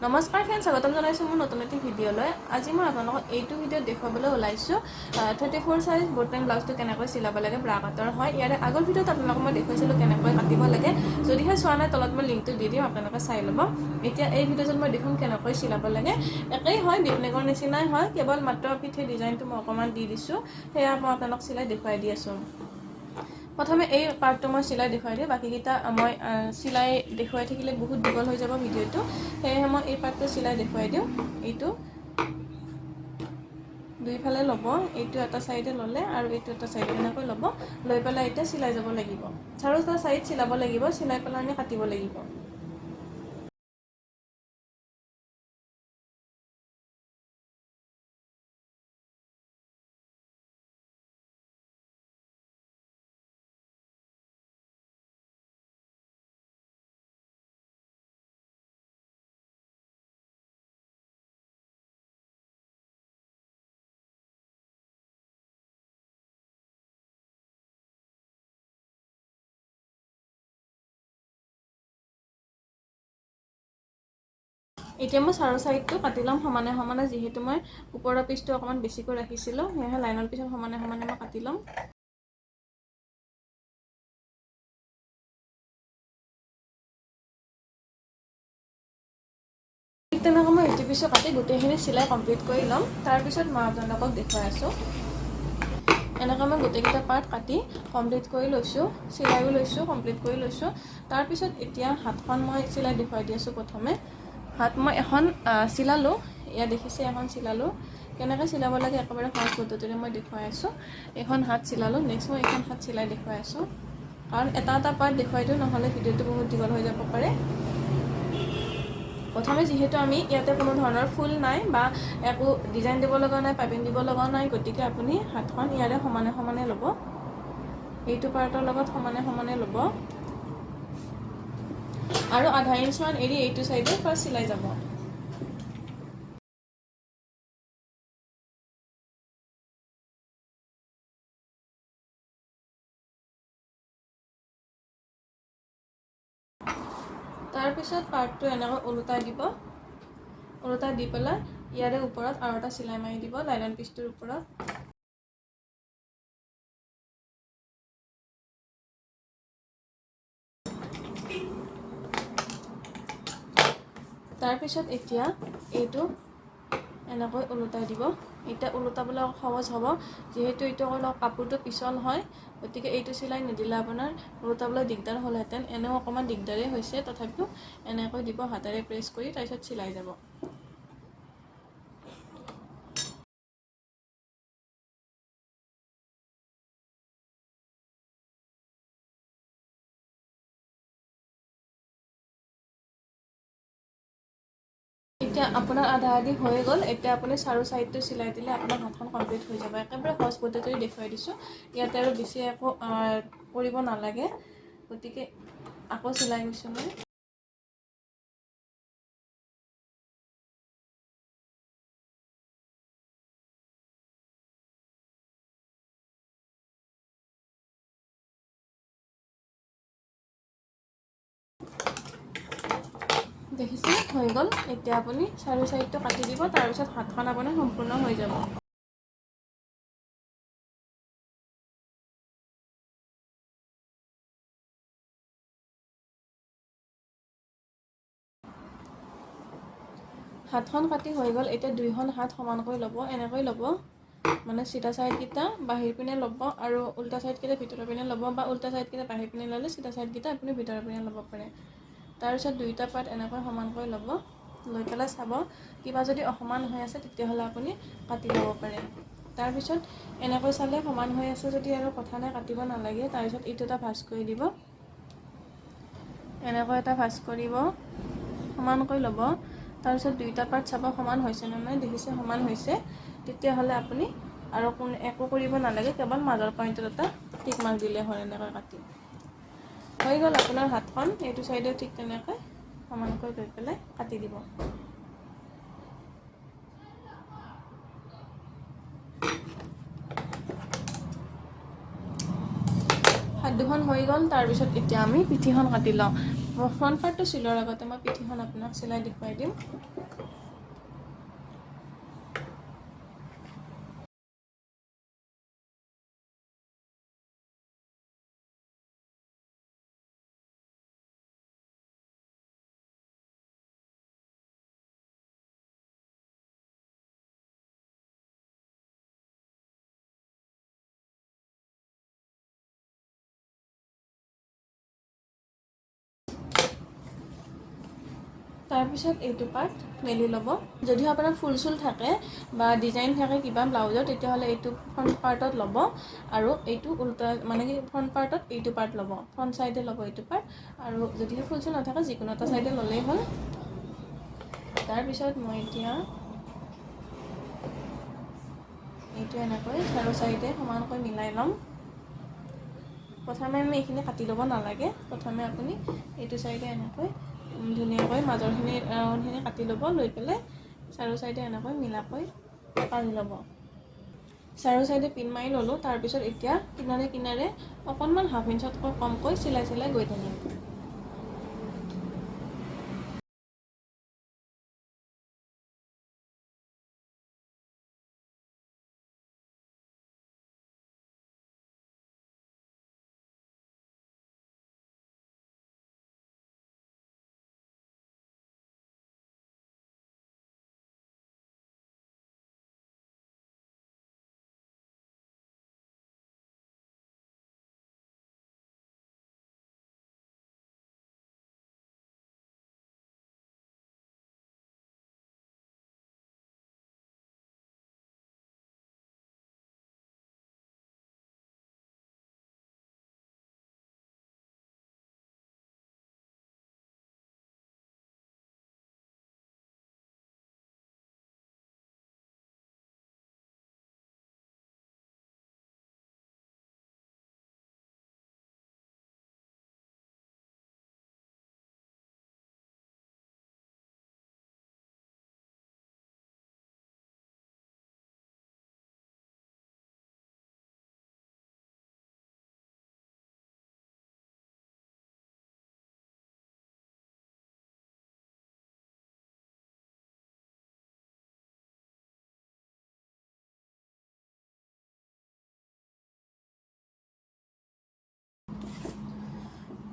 নমস্কাৰ ফ্ৰেন্ড, স্বাগতম জনাইছোঁ মোৰ নতুন এটি ভিডিঅ'লৈ। আজি মই আপোনালোকক এইটো ভিডিঅ'ত দেখুৱাবলৈ ওলাইছোঁ 34 সাইজ বটন ব্লাউজটো কেনেকৈ চিলাব লাগে ব্ৰা কাটৰ হয়। ইয়াৰে আগৰ ভিডিঅ'ত আপোনালোকক মই দেখুৱাইছিলোঁ কেনেকৈ কাটিব লাগে। যদিহে চোৱা নাই তলত মই লিংকটো দি দিম, আপোনালোকে চাই ল'ব। এতিয়া এই ভিডিঅ'টোত মই দেখুৱাম কেনেকৈ চিলাব লাগে। একেই হয়, বিপনেকৰ নিচিনাই হয়, কেৱল মাত্ৰ পিঠিৰ ডিজাইনটো মই অকণমান দি দিছোঁ। সেয়া মই আপোনালোকক চিলাই দেখুৱাই দি আছোঁ। প্ৰথমে এই পাৰ্টটো মই চিলাই দেখুৱাই দিওঁ, বাকীকেইটা মই চিলাই দেখুৱাই থাকিলে বহুত দীঘল হৈ যাব ভিডিঅ'টো, সেয়েহে মই এই পাৰ্টটো চিলাই দেখুৱাই দিওঁ। এইটো দুইফালে ল'ব, এইটো এটা চাইডে ল'লে আৰু এইটো এটা চাইডে এনেকৈ ল'ব, লৈ পেলাই এতিয়া চিলাই যাব লাগিব। চাৰিওটা চাইড চিলাব লাগিব, চিলাই পেলাই আমি কাটিব লাগিব। এতিয়া মই চাৰো চাইডটো কাটি ল'ম সমানে সমানে, যিহেতু মই ওপৰৰ পিচটো অকণমান বেছিকৈ ৰাখিছিলোঁ, সেয়েহে লাইনৰ পিছত সমানে সমানে মই কাটি ল'ম। ঠিক তেনেকৈ মই ইটো পিছো কাটি গোটেইখিনি চিলাই কমপ্লিট কৰি ল'ম। তাৰপিছত মই আপোনালোকক দেখুৱাই আছোঁ। এনেকৈ মই গোটেইকেইটা পাৰ্ট কাটি কমপ্লিট কৰি লৈছোঁ, চিলাইও লৈছোঁ, কমপ্লিট কৰি লৈছোঁ। তাৰপিছত এতিয়া হাতখন মই চিলাই দেখুৱাই দি আছোঁ। প্ৰথমে হাত মই এখন চিলালোঁ, ইয়াত দেখিছে এখন চিলালোঁ। কেনেকৈ চিলাব লাগে একেবাৰে সহজ পদ্ধতিৰে মই দেখুৱাই আছোঁ। এখন হাত চিলালোঁ, নেক্সট মই এখন হাত চিলাই দেখুৱাই আছোঁ, কাৰণ এটা এটা পাৰ্ট দেখুৱাই দিওঁ, নহ'লে ভিডিঅ'টো বহুত দীঘল হৈ যাব পাৰে। প্ৰথমে যিহেতু আমি ইয়াতে কোনো ধৰণৰ ফুল নাই বা একো ডিজাইন দিব লগা নাই, পাইপিং দিব লগা নাই, গতিকে আপুনি হাতখন ইয়াৰে সমানে সমানে ল'ব, এইটো পাৰ্টৰ লগত সমানে সমানে ল'ব আৰু আধা ইঞ্চমান এৰি এইটো চাইডে ফাৰ্ষ্ট চিলাই যাব। তাৰপিছত পাৰ্টটো এনেকৈ ওলোটাই দিব, ওলোটাই দি পেলাই ইয়াৰে ওপৰত আৰু এটা চিলাই মাৰি দিব লাইলন পিচটোৰ ওপৰত। তাৰপিছত এতিয়া এইটো এনেকৈ ওলোটাই দিব। এতিয়া ওলোটাবলৈ সহজ হ'ব, যিহেতু এইটো অলপ কাপোৰটো পিছল হয়, গতিকে এইটো চিলাই নিদিলে আপোনাৰ ওলোটাবলৈ দিগদাৰ হ'লহেঁতেন। এনেও অকণমান দিগদাৰেই হৈছে, তথাপিও এনেকৈ দিব হাতেৰে প্ৰেছ কৰি, তাৰপিছত চিলাই যাব। এতিয়া আপোনাৰ আধা আধি হৈ গ'ল। এতিয়া আপুনি চাৰো চাইডটো চিলাই দিলে আপোনাৰ হাতখন কমপ্লিট হৈ যাব। একেবাৰে সহজ পদ্ধতিৰে দেখুৱাই দিছোঁ, ইয়াতে আৰু বেছি একো কৰিব নালাগে, গতিকে আকৌ চিলাই গৈছোঁ মই। দেখিছে হৈ গ'ল। এতিয়া আপুনি চাৰো চাইডটো কাটি দিব, তাৰপিছত হাতখন আপোনাৰ সম্পূৰ্ণ হৈ যাব। হাতখন কাটি হৈ গ'ল। এতিয়া দুইখন হাত সমানকৈ ল'ব, এনেকৈ ল'ব, মানে চিধা চাইডকেইটা বাহিৰ পিনে ল'ব আৰু উল্টা চাইডকেইটা ভিতৰৰ পিনে ল'ব, বা উল্টা চাইডকেইটা বাহিৰ পিনে ল'লে চিধা চাইডকেইটা আপুনি ভিতৰৰ পিনে ল'ব পাৰে। তাৰপিছত দুইটা পাৰ্ট এনেকৈ সমানকৈ ল'ব, লৈ পেলাই চাব কিবা যদি অসমান হৈ আছে তেতিয়াহ'লে আপুনি কাটি ল'ব পাৰে। তাৰপিছত এনেকৈ চালে সমান হৈ আছে যদি আৰু কথা নাই, কাটিব নালাগে। তাৰপিছত এইটো এটা ভাঁজ কৰি দিব, এনেকৈ এটা ভাঁজ কৰিব, সমানকৈ ল'ব। তাৰপিছত দুইটা পাৰ্ট চাব সমান হৈছে নে নাই, দেখিছে সমান হৈছে, তেতিয়াহ'লে আপুনি আৰু একো কৰিব নালাগে, কেৱল মাজৰ পইণ্টত এটা টিক মাৰ্ক দিলে হয়। এনেকৈ কাটি হৈ গ'ল আপোনাৰ হাতখন। এইটো চাইডেও ঠিক তেনেকৈ সমানকৈ লৈ পেলাই কাটি দিব। হাত দুখন হৈ গ'ল। তাৰপিছত এতিয়া আমি পিঠিখন কাটি লওঁ। ফ্ৰণ্ট পাৰ্টটো চিলোৱাৰ আগতে মই পিঠিখন আপোনাক চিলাই দেখুৱাই দিম। তাৰপিছত এইটো পাৰ্ট মেলি ল'ব। যদিও আপোনাৰ ফুল চুল থাকে বা ডিজাইন থাকে কিবা ব্লাউজত, তেতিয়াহ'লে এইটো ফ্ৰণ্ট পাৰ্টত ল'ব আৰু এইটো উল্টা মানে কি ফ্ৰণ্ট পাৰ্টত এইটো পাৰ্ট ল'ব, ফ্ৰণ্ট চাইডে ল'ব এইটো পাৰ্ট। আৰু যদিহে ফুল চুল নাথাকে যিকোনো এটা চাইডে ল'লেই হ'ল। তাৰপিছত মই এতিয়া এইটো এনেকৈ চাৰু চাইডে সমানকৈ মিলাই ল'ম। প্ৰথমে আমি এইখিনি কাটি ল'ব নালাগে, প্ৰথমে আপুনি এইটো চাইডে এনেকৈ ধুনীয়াকৈ মাজৰখিনি ৰাউণ্ডখিনি কাটি ল'ব, লৈ পেলাই চাৰু চাইডে এনেকৈ মিলাকৈ পাৰি ল'ব। চাৰু চাইডে পিন মাৰি ল'লোঁ। তাৰপিছত এতিয়া কিনাৰে কিনাৰে অকণমান হাফ ইঞ্চতকৈ কমকৈ চিলাই চিলাই গৈ থাকিম।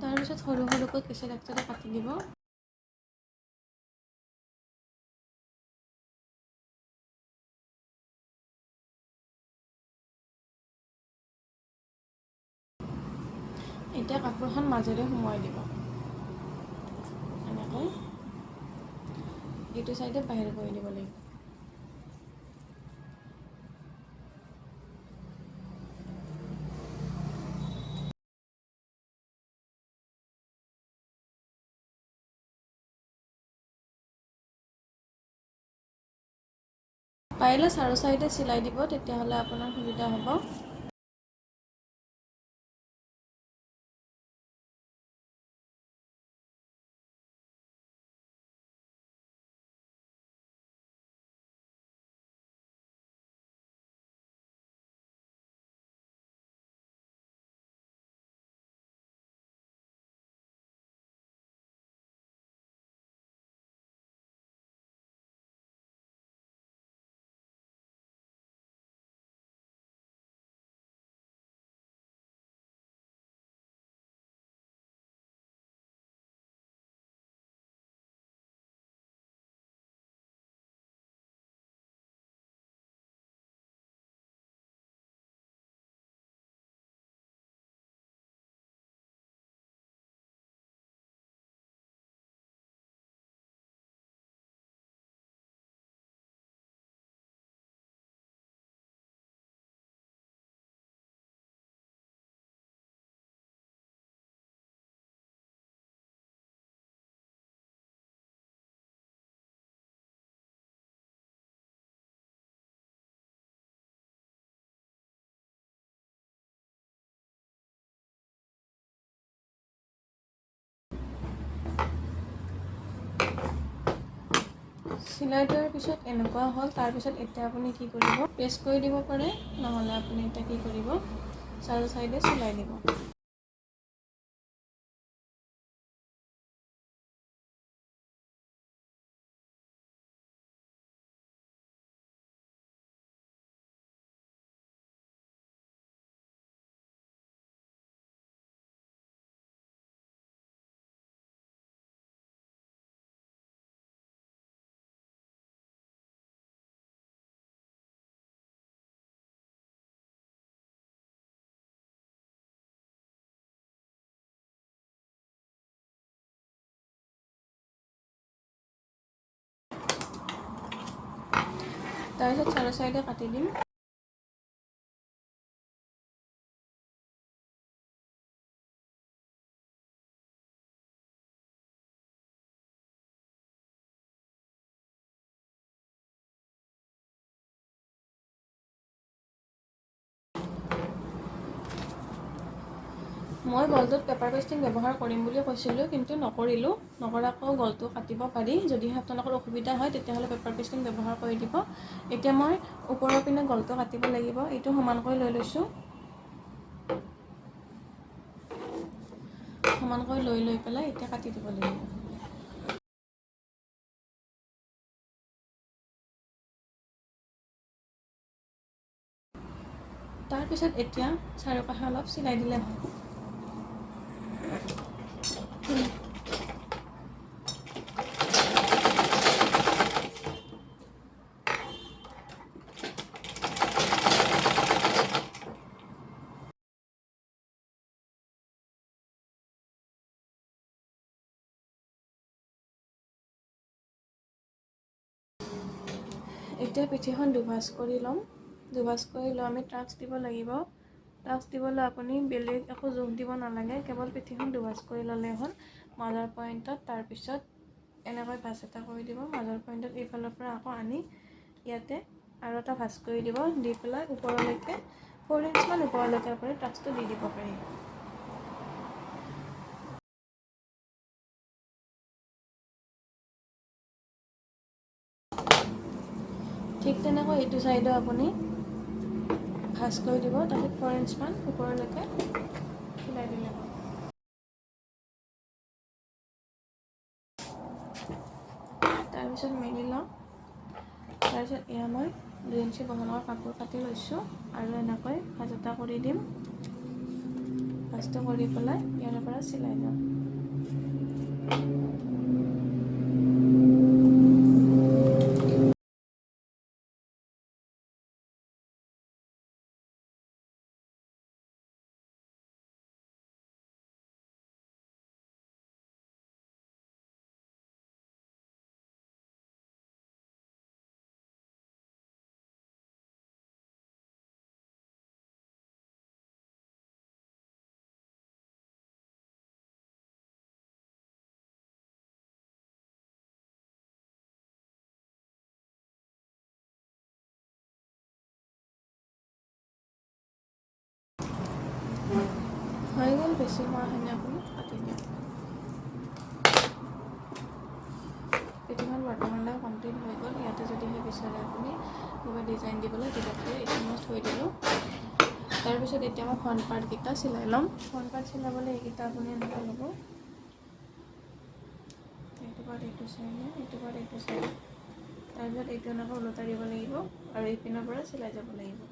তাৰপিছত সৰু সৰুকৈ কেঁচি ডাক্তৰে কাটি দিব। এতিয়া কাপোৰখন মাজেৰে সোমোৱাই দিব, এনেকৈ এইটো চাইডে বাহিৰ কৰি দিব লাগিব। পাৰিলে চাৰু চাইডে চিলাই দিব, তেতিয়াহ'লে আপোনাৰ সুবিধা হ'ব। চিলাই দিয়াৰ পিছত এনেকুৱা হ'ল। তাৰপিছত এতিয়া আপুনি কি কৰিব, প্ৰেছ কৰি দিব পাৰে, নহ'লে আপুনি এতিয়া কি কৰিব, চাৰু চাইডে চিলাই দিব। তাৰপিছত চাৰে চাৰিটা কাটি দিম। মই গলটোত পেপাৰ পেষ্টিং ব্যৱহাৰ কৰিম বুলি কৈছিলোঁ, কিন্তু নকৰিলোঁ। নকৰাকৈও গলটো কাটিব পাৰি। যদিহে আপোনালোকৰ অসুবিধা হয় তেতিয়াহ'লে পেপাৰ পেষ্টিং ব্যৱহাৰ কৰি দিব। এতিয়া মই ওপৰৰ পিনে গলটো কাটিব লাগিব। এইটো সমানকৈ লৈ লৈছোঁ। সমানকৈ লৈ পেলাই এতিয়া কাটি দিব লাগিব। তাৰপিছত এতিয়া চাৰিওকাষে অলপ চিলাই দিলে হয়। এতিয়া পিঠিখন দুভাঁজ কৰি ল'ম। দুভাঁজ কৰি লৈ আমি টাক্স দিব লাগিব। টাক্স দিবলৈ আপুনি বেলেগ একো জোখ দিব নালাগে, কেৱল পিঠিখন দুভাঁজ কৰি ল'লেই হ'ল মাজৰ পইণ্টত। তাৰপিছত এনেকৈ ভাঁজ এটা কৰি দিব মাজৰ পইণ্টত। এইফালৰ পৰা আকৌ আনি ইয়াতে আৰু এটা ভাঁজ কৰি দিব। দি পেলাই ওপৰলৈকে 4 ইঞ্চমান ওপৰলৈকে আপুনি টাক্সটো দি দিব পাৰি। ঠিক তেনেকৈ এইটো ছাইডো আপুনি ভাঁজ কৰি দিব। তাৰপিছত 4 ইঞ্চমান ওপৰলৈকে চিলাই দিলে হ'ল। তাৰপিছত মেলি লওঁ। তাৰপিছত এয়া মই 2 ইঞ্চি বহলৰ কাপোৰ কাটি লৈছোঁ আৰু এনেকৈ ভাঁজ এটা কৰি দিম। ভাঁজটো কৰি পেলাই ইয়াৰ পৰা চিলাই যাম। হৈ গ'ল। বেছি হোৱাখিনি আপুনি কাটি দিয়ক। পিঠিখন বৰ্তমানলৈ কমপ্লিট হৈ গ'ল। ইয়াতে যদিহে বিচাৰে আপুনি কিবা ডিজাইন দিবলৈ তেতিয়া এইটো মই থৈ দিলোঁ। তাৰপিছত এতিয়া মই ফ্ৰণ্ট পাৰ্টকেইটা চিলাই ল'ম। ফ্ৰণ্ট পাৰ্ট চিলাবলৈ এইকেইটা আপুনি এনেকৈ ল'ব। এইটো পাৰ্ট এইটো চাইডে, এইটো পাৰ্ট এইটো চাইডে। তাৰপিছত এইটো এনেকৈ ওলোটাই দিব লাগিব আৰু এইপিনৰ পৰা চিলাই যাব লাগিব।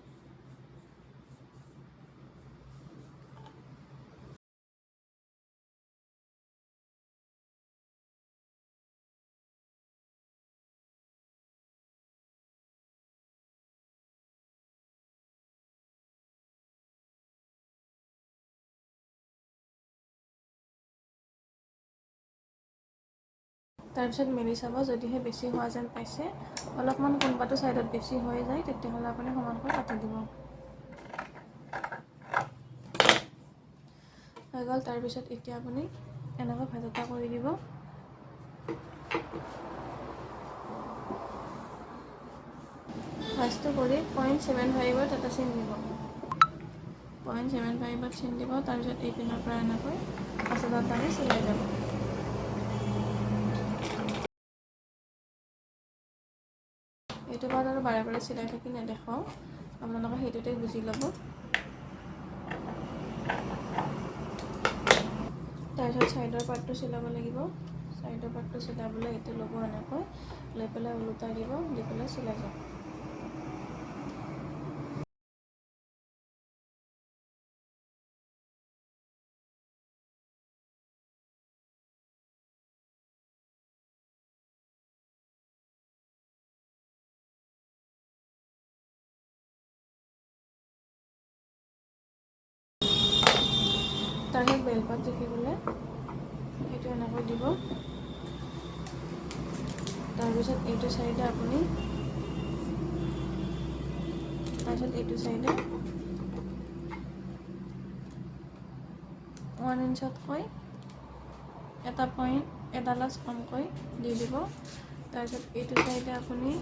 তাৰপিছত মেলি চাব। যদিহে বেছি হোৱা যেন পাইছে, অলপমান কোনোবাটো ছাইডত বেছি হৈ যায়, তেতিয়াহ'লে আপুনি সমানকৈ কাটি দিব। হৈ গ'ল। তাৰপিছত এতিয়া আপুনি এনেকৈ ভাঁজ এটা কৰি দিব। ভাঁজটো কৰি 0.75ত এটা চিন দিব। 0.75ত চিন দিব। তাৰপিছত এইপিনৰ পৰা এনেকৈ ভাঁজ এটা টানি চিলাই যাব। এইটো পাৰ্ট আৰু বাৰে বাৰে চিলাই থাকি নেদেখাওঁ, আপোনালোকে সেইটোতে বুজি ল'ব। তাৰপিছত ছাইডৰ পাৰ্টটো চিলাব লাগিব। ছাইডৰ পাৰ্টটো চিলাবলৈ এইটো ল'ব, এনেকৈ লৈ পেলাই ওলোটাই দিব, দি পেলাই চিলাই যাব। তাৰপিছত বেলপাত জুখিবলৈ এইটো এনেকৈ দিব। তাৰপিছত এইটো চাইডে আপুনি তাৰপিছত এইটো চাইডে 1 ইঞ্চতকৈ এটা পইণ্ট এডালত কমকৈ দি দিব। তাৰপিছত এইটো চাইডে আপুনি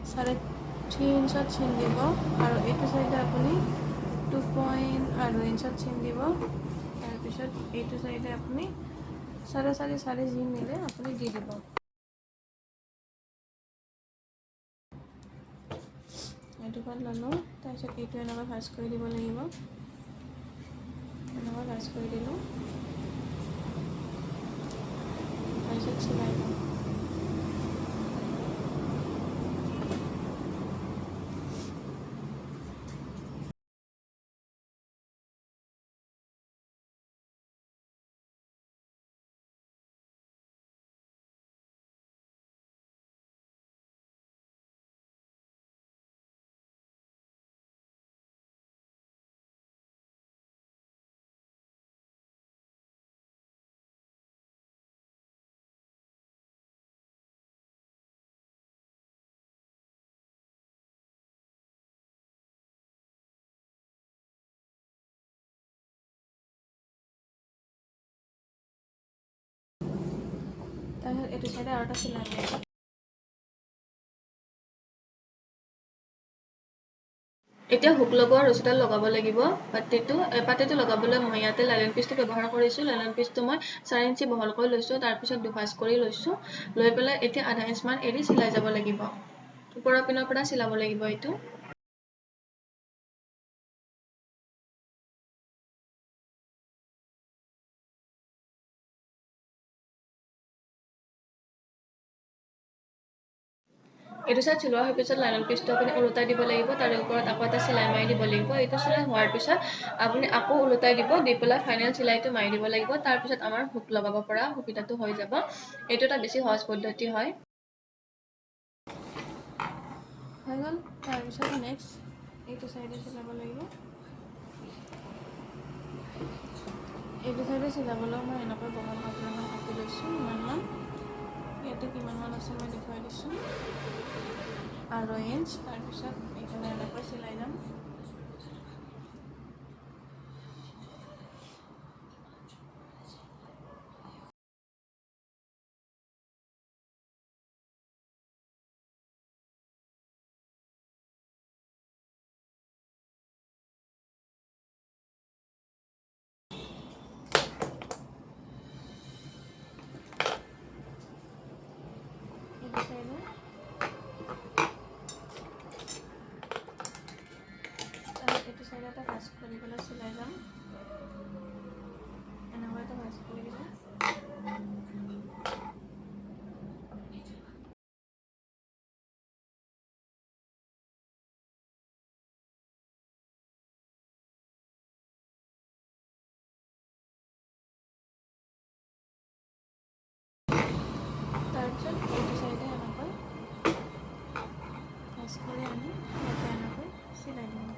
3.5 ইঞ্চত চিন দিব আৰু এইটো চাইডে আপুনি 2.2 ইঞ্চত চিন দিব। তাৰপিছত এইটো চাইডে আপুনি 4.5 যি মিলে আপুনি দি দিব। এইটো পাত ল'লোঁ, তাৰপিছত এইটো এনেকৈ ভাঁজ কৰি দিব লাগিব। এনেকৈ ভাঁজ কৰি দিলোঁ, তাৰপিছত চিলাই দিম। তাৰপিছত এইটো চাইডে আৰু এটা চিলাই মাৰিম। এতিয়া হুক লগোৱা ৰছীডাল লগাব লাগিব। পাটিটো লগাবলৈ মই ইয়াতে লাইলন পিচটো ব্যৱহাৰ কৰিছোঁ। লাইলন পিচটো মই 4 ইঞ্চি বহলকৈ লৈছোঁ, তাৰপিছত দুভাঁজ কৰি লৈছোঁ। লৈ পেলাই এতিয়া আধা ইঞ্চমান এৰি চিলাই যাব লাগিব। ওপৰৰ পিনৰ পৰা চিলাব লাগিব এইটো। এইটো চাইড চিলোৱা হোৱাৰ পিছত লাইলন পিচটো আপুনি ওলোটাই দিব লাগিব। তাৰে ওপৰত আকৌ এটা চিলাই মাৰি দিব লাগিব। এইটো চিলাই হোৱাৰ পিছত আপুনি আকৌ ওলোটাই দিব, দি পেলাই ফাইনেল চিলাইটো মাৰি দিব লাগিব। তাৰপিছত আমাৰ হুক লগাব পৰা সুবিধাটো হৈ যাব। এইটো এটা বেছি সহজ পদ্ধতি হয়। হৈ গ'ল। তাৰপিছত নেক্সট এইটো চাইডে চিলাব লাগিব। এইটো চাইডে চিলাবলৈ মই এনেকৈ বহল কাপোৰ এখন কাটি লৈছোঁ। ইমানমান ইয়াতে কিমানমান আছে মই দেখুৱাই দিছোঁ। 2.5 ইঞ্চ। তাৰপিছত এইফালে এনেকৈ চিলাই যাম। এইটো চাইডে এইটো চাইডে এটা ভাঁজ কৰি পেলাই চিলাই যাম। এনেকৈ এটা ভাঁজ কৰি দিব। তাৰপিছত এইটো চাইডে এনেকৈ ভাঁজ কৰি আনি ইয়াতে এনেকৈ চিলাই দিম।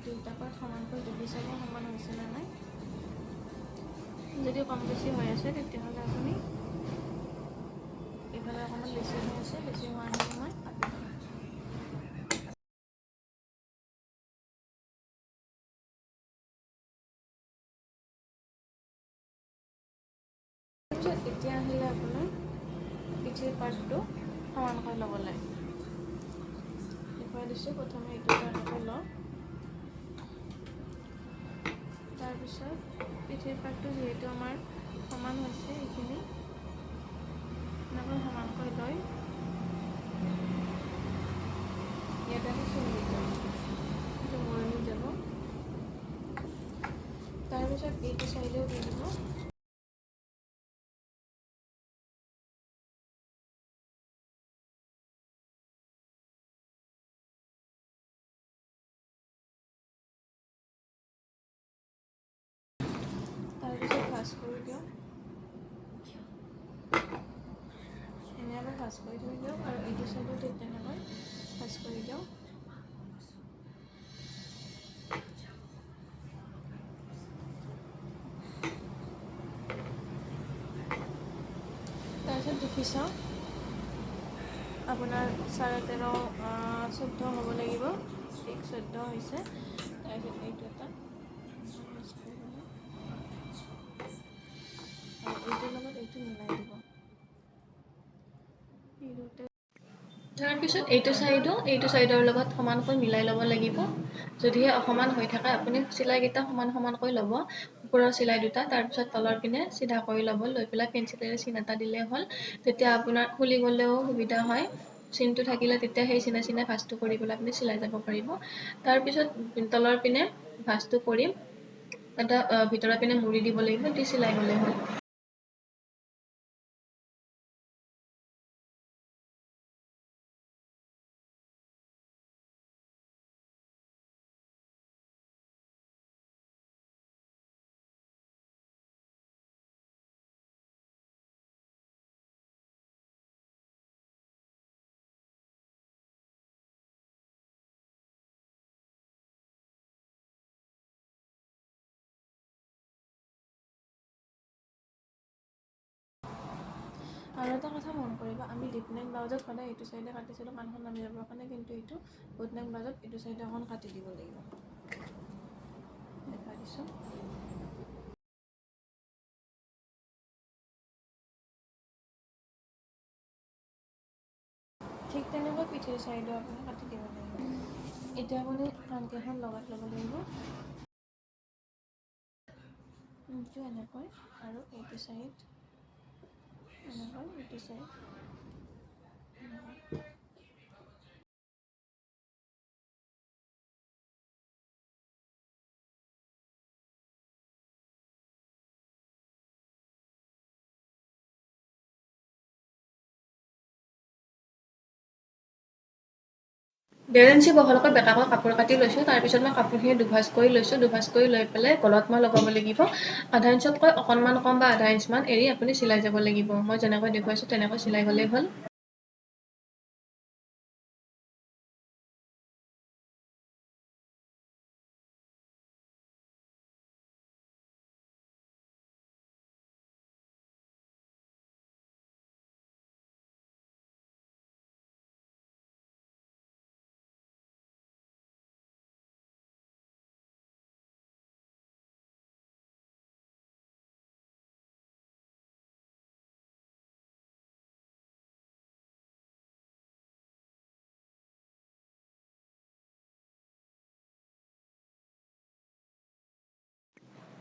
দুয়োটাকৈ সমানকৈ জুখি চাব সমান হৈছে নে নাই। যদি কম বেছি হৈ আছে তেতিয়াহ'লে আপুনি এইফালে অকণমান বেছি হৈ আছে, বেছি হোৱা নাই মই কাটি দিম। তাৰপিছত এতিয়া আহিলে আপোনাৰ পিঠিৰ পাৰ্টটো সমানকৈ ল'ব লাগে। দেখুৱাই দিছোঁ। প্ৰথমে এইটো এনেকৈ লওঁ। তাৰপিছত পিঠিৰ পাৰ্টটো যিহেতু আমাৰ সমান হৈছে, এইখিনি এনেকৈ সমানকৈ লৈ ইয়াতে আমি চুন দি দিওঁ। সেইটো মৰহি যাব। তাৰপিছত এইটো চাইডেও দি দিব। ভাজ কৰি দিওঁ, এনেকৈ ভাজ কৰি থৈ দিওঁ আৰু এইটো চাইডো ঠিক তেনেকৈ ভাজ কৰি দিওঁ। তাৰপিছত জুখি চাওঁ, আপোনাৰ 13.5 14 হ'ব লাগিব, ঠিক 14 হৈছে। তাৰপিছত এইটো এটা আৰু এইটোৰ লগত এইটো মিলাই দিব। তাৰপিছত এইটো চাইডৰ লগত সমানকৈ মিলাই ল'ব লাগিব। যদিহে অসমান হৈ থাকে আপুনি চিলাইকেইটা সমানকৈ ল'ব, ওপৰৰ চিলাই দুটা, তাৰপিছত তলৰ পিনে চিধা কৰি ল'ব, লৈ পেলাই পেঞ্চিলেৰে চিন এটা দিলেই হ'ল। তেতিয়া আপোনাৰ খুলি গ'লেও সুবিধা হয়, চিনটো থাকিলে তেতিয়া সেই চিনে ভাঁজটো কৰি পেলাই আপুনি চিলাই যাব পাৰিব। তাৰপিছত তলৰ পিনে ভাঁজটো কৰি এটা ভিতৰৰ পিনে মুৰি দিব লাগিব, দি চিলাই গ'লেই হ'ল। আৰু এটা কথা মন কৰিব, আমি ডিপ নেক ব্লাউজত সদায় এইটো চাইডে কাটিছিলোঁ কাণখন নামি যাবৰ কাৰণে, কিন্তু এইটো বুট নেক ব্লাউজত এইটো চাইডে অকণ কাটি দিব লাগিব। দেখাই দিছোঁ। ঠিক তেনেকৈ পিঠিৰ চাইডো আপুনি কাটি দিব লাগিব। এতিয়া আপুনি কাণকেইখন লগাই ল'ব লাগিব, এইটো এনেকৈ, আৰু এইটো চাইড এনেকৈ, এইটো চাইড এনেকৈ। ডেৰ ইঞ্চি বহলকৈ বেকাকৈ কাপোৰ কাটি লৈছোঁ। তাৰপিছত মই কাপোৰখিনি দুভাজ কৰি লৈছোঁ। দুভাজ কৰি লৈ পেলাই গলত মই লগাব লাগিব। আধা ইঞ্চতকৈ অকণমান কম বা আধা ইঞ্চমান এৰি আপুনি চিলাই যাব লাগিব। মই যেনেকৈ দেখুৱাইছোঁ তেনেকৈ চিলাই গ'লেই হ'ল।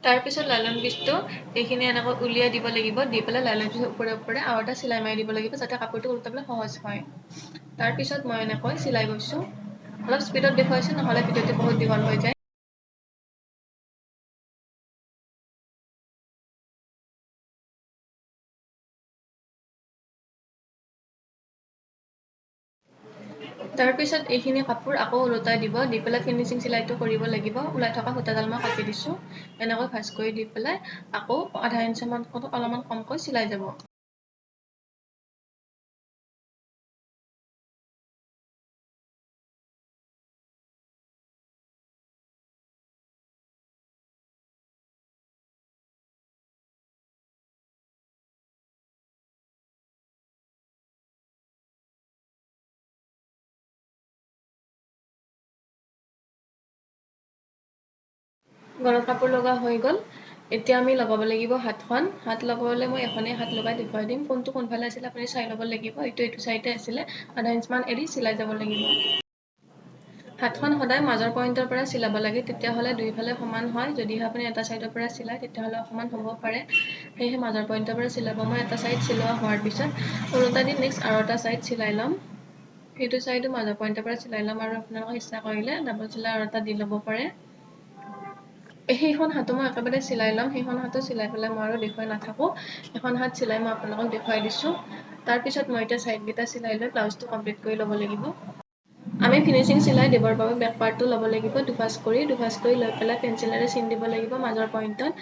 তাৰপিছত লাইলন পিচটো এইখিনি এনেকৈ উলিয়াই দিব লাগিব, দি পেলাই লাইলন পিচৰ ওপৰে আৰু এটা চিলাই মাৰি দিব লাগিব, যাতে কাপোৰটো উল্টাবলৈ সহজ হয়। তাৰপিছত মই এনেকৈ চিলাই গৈছোঁ। অলপ স্পীডত দেখুৱাইছোঁ, নহ'লে ভিডিঅ'টো বহুত দীঘল হৈ যায়। তাৰপিছত এইখিনি কাপোৰ আকৌ ওলটাই দিব, দি পেলাই ফিনিচিং চিলাইটো কৰিব লাগিব। ওলাই থকা সূতাডাল মই কাটি দিছোঁ। এনেকৈ ভাঁজ কৰি দি পেলাই আকৌ আধা ইঞ্চিমান অলপমান কমকৈ চিলাই যাব। গলত কাপোৰ লগা হৈ গ'ল। এতিয়া আমি লগাব লাগিব হাতখন। হাত লগাবলৈ মই এখনেই হাত লগাই দেখুৱাই দিম। কোনটো কোনফালে আছিলে আপুনি চাই ল'ব লাগিব। এইটো চাইডে আছিলে, আধা ইঞ্চমান এৰি চিলাই যাব লাগিব। হাতখন সদায় মাজৰ পইণ্টৰ পৰা চিলাব লাগে, তেতিয়াহ'লে দুইফালে সমান হয়। যদিহে আপুনি এটা চাইডৰ পৰা চিলায়, তেতিয়াহ'লে অকণমান হ'ব পাৰে। সেয়েহে মাজৰ পইণ্টৰ পৰা চিলাব। মই এটা চাইড চিলোৱা হোৱাৰ পিছত ওলোটা দি নেক্সট আৰু এটা চাইড চিলাই ল'ম। সেইটো চাইডো মাজৰ পইণ্টৰ পৰা চিলাই ল'ম, আৰু আপোনালোকে ইচ্ছা কৰিলে ডাবল চিলাই আৰু এটা দি ল'ব পাৰে। সেইখন হাতো মই একেবাৰে চিলাই ল'ম। সেইখন হাতো চিলাই পেলাই মই আৰু দেখুৱাই নাথাকোঁ। এখন হাত চিলাই মই আপোনালোকক দেখুৱাই দিছোঁ। তাৰপিছত মই এতিয়া চাইডকেইটা চিলাই লৈ ব্লাউজটো কমপ্লিট কৰি ল'ব লাগিব। আমি ফিনিচিং চিলাই দিবৰ বাবে বেক পাৰ্টটো ল'ব লাগিব দুভাজ কৰি লৈ পেলাই পেঞ্চিলেৰে চিন দিব লাগিব মাজৰ পইণ্টত।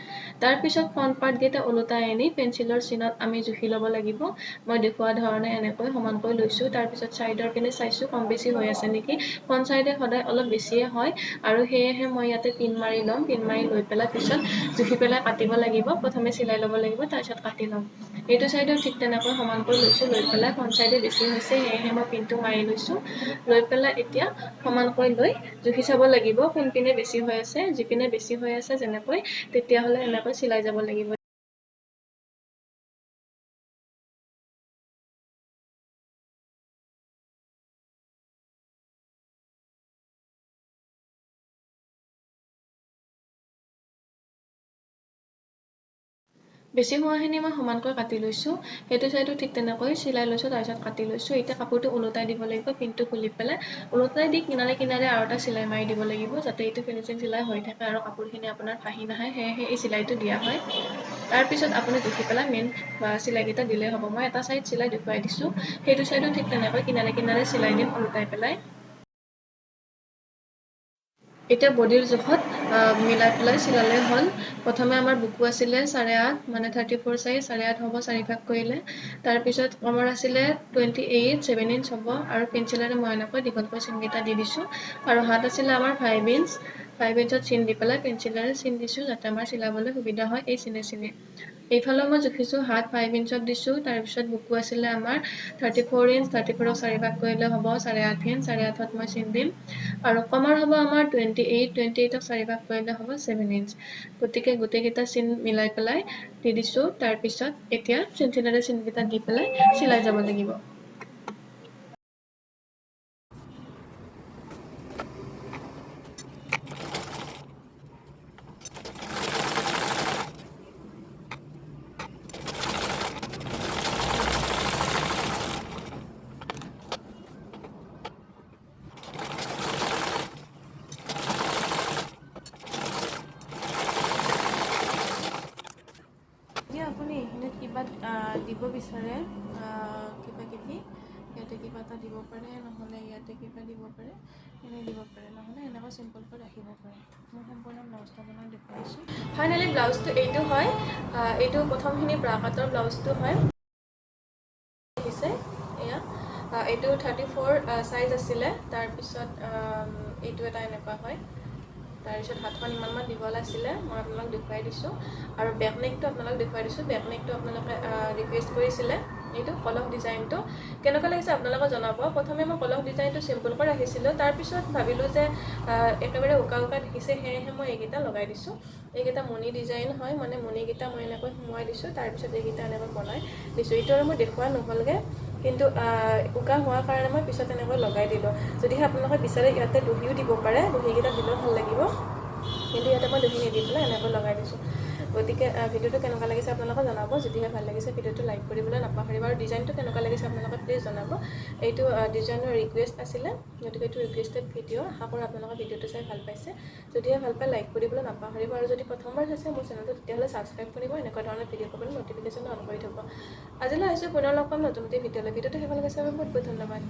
তাৰপিছত ফ্ৰণ্ট পাৰ্টকেইটা ওলোটাই আনি পেঞ্চিলৰ চিনত আমি জুখি ল'ব লাগিব। মই দেখুওৱা ধৰণে এনেকৈ সমানকৈ লৈছোঁ। তাৰপিছত ছাইডৰ পিনে চাইছোঁ কম বেছি হৈ আছে নেকি। ফ্ৰণ্ট ছাইডে সদায় অলপ বেছিয়ে হয় আৰু সেয়েহে মই ইয়াতে পিন মাৰি ল'ম। পিন মাৰি লৈ পেলাই পিছত জুখি পেলাই কাটিব লাগিব। প্ৰথমে চিলাই ল'ব লাগিব তাৰপিছত কাটি ল'ম। এইটো ছাইডো ঠিক তেনেকৈ সমানকৈ লৈছোঁ। লৈ পেলাই ফ্ৰণ্ট ছাইডে বেছি হৈছে সেয়েহে মই পিনটো মাৰি লৈছোঁ। লৈ পেলাই এতিয়া সমানকৈ লৈ জুখি চাব লাগিব কোনপিনে বেছি হৈ আছে। যিপিনে বেছি হৈ আছে যেনেকৈ তেতিয়াহ'লে এনেকৈ চিলাই যাব লাগিব। বেছি হোৱাখিনি মই সমানকৈ কাটি লৈছোঁ। সেইটো চাইডো ঠিক তেনেকৈ চিলাই লৈছোঁ তাৰপিছত কাটি লৈছোঁ। এতিয়া কাপোৰটো ওলোটাই দিব লাগিব পিনটো খুলি পেলাই। ওলোটাই দি কিনাৰে কিনাৰে আৰু এটা চিলাই মাৰি দিব লাগিব যাতে এইটো ফিনিচিং চিলাই হৈ থাকে আৰু কাপোৰখিনি আপোনাৰ ভাহি নাহে সেয়েহে এই চিলাইটো দিয়া হয়। তাৰপিছত আপুনি জুখি পেলাই মেইন চিলাইকেইটা দিলেই হ'ব। মই এটা চাইড চিলাই দেখুৱাই দিছোঁ। সেইটো চাইডো ঠিক তেনেকৈ কিনাৰে কিনাৰে চিলাই দিম ওলোটাই পেলাই। এতিয়া বডিৰ জোখত মিলাই পেলাই চিলালে হ'ল। প্ৰথমে আমাৰ বুকু আছিলে 8.5 মানে 34 চাইজ 8.5 হ'ব 4 ভাগ কৰিলে। তাৰপিছত কমৰ আছিলে 28 7 ইঞ্চ হ'ব আৰু পেঞ্চিলেৰে মই এনেকৈ দীঘলকৈ চিনকেইটা দি দিছোঁ। আৰু হাত আছিলে আমাৰ 5 ইঞ্চ 5 ইঞ্চত চিন দি পেলাই পেঞ্চিলেৰে চিন দিছোঁ যাতে আমাৰ চিলাবলৈ সুবিধা হয় এই চিনে। এইফালেও মই জুখিছোঁ হাত 5 ইঞ্চত দিছোঁ। তাৰপিছত বুকু আছিলে আমাৰ 34 ইঞ্চ 34ক 4 ভাগ কৰিলে হ'ব 8.5 ইঞ্চ 8.5ত মই চিন দিম। আৰু কমৰ হ'ব আমাৰ 28 28ক 4 ভাগ কৰিলে হ'ব 7 ইঞ্চ। গতিকে গোটেইকেইটা চিন মিলাই পেলাই দি দিছোঁ। তাৰপিছত এতিয়া পেঞ্চিলেৰে চিনকেইটা দি পেলাই চিলাই যাব লাগিব। যদি আপুনি এইখিনিত কিবা দিব বিচাৰে কিবা কিবি ইয়াতে কিবা এটা দিব পাৰে নহ'লে ইয়াতে কিবা দিব পাৰে এনে দিব পাৰে নহ'লে এনেকৈ চিম্পলকৈ ৰাখিব পাৰে। মই সম্পূৰ্ণ ব্লাউজটো আপোনাক দেখুৱাইছোঁ। ফাইনেলি ব্লাউজটো এইটো হয়। এইটো প্ৰথমখিনি ব্ৰা কাটৰ ব্লাউজটো হয়। দেখিছে এয়া এইটো 34 চাইজ আছিলে। তাৰপিছত এইটো এটা এনেকুৱা হয়। তাৰপিছত হাতখন ইমানমান দীঘল আছিলে মই আপোনালোক দেখুৱাই দিছোঁ। আৰু বেক নেকটো আপোনালোক দেখুৱাই দিছোঁ। বেক নেকটো আপোনালোকে ৰিকুৱেষ্ট কৰিছিলে এইটো কলহ ডিজাইনটো কেনেকুৱা লাগিছে আপোনালোকে জনাব। প্ৰথমে মই কলহ ডিজাইনটো চিম্পলকৈ ৰাখিছিলোঁ। তাৰপিছত ভাবিলোঁ যে একেবাৰে উকা দেখিছে সেয়েহে মই এইকেইটা লগাই দিছোঁ। এইকেইটা মণি ডিজাইন হয় মানে মণিকেইটা মই এনেকৈ সোমোৱাই দিছোঁ। তাৰপিছত এইকেইটা এনেকৈ বনাই দিছোঁ। এইটো আৰু মই দেখুওৱা নহ'লগৈ কিন্তু উকা হোৱাৰ কাৰণে মই পিছত এনেকৈ লগাই দিলোঁ। যদিহে আপোনালোকে বিচাৰে ইয়াতে দহিও দিব পাৰে দহিকেইটা দিলেও ভাল লাগিব। কিন্তু ইয়াতে মই দহি নিদি পেলাই এনেকৈ লগাই দিছোঁ। গতিকে ভিডিঅ'টো কেনেকুৱা লাগিছে আপোনালোকে জনাব। যদিহে ভাল লাগিছে ভিডিঅ'টো লাইক কৰিবলৈ নাপাহৰিব আৰু ডিজাইনটো কেনেকুৱা লাগিছে আপোনালোকে প্লিজ জনাব। এইটো ডিজাইনৰ ৰিকুৱেষ্ট আছিলে গতিকে এইটো ৰিকুৱেষ্টেড ভিডিঅ'। আশা কৰোঁ আপোনালোকে ভিডিঅ'টো চাই ভাল পাইছে। যদিহে ভাল পায় লাইক কৰিবলৈ নাপাহৰিব আৰু যদি প্ৰথমবাৰ চাইছে মোৰ চেনেলটো তেতিয়াহ'লে ছাবস্ক্ৰাইব কৰিব। এনেকুৱা ধৰণৰ ভিডিঅ' পাবলৈ ন'টিফিকেশ্যনটো অন কৰি থ'ব। আজিলৈ আহিছোঁ পুনৰ লগ পাম নতুন ভিডিঅ'লৈ। ভিডিঅ'টো শেষলৈকে চাই বহুত বহুত ধন্যবাদ।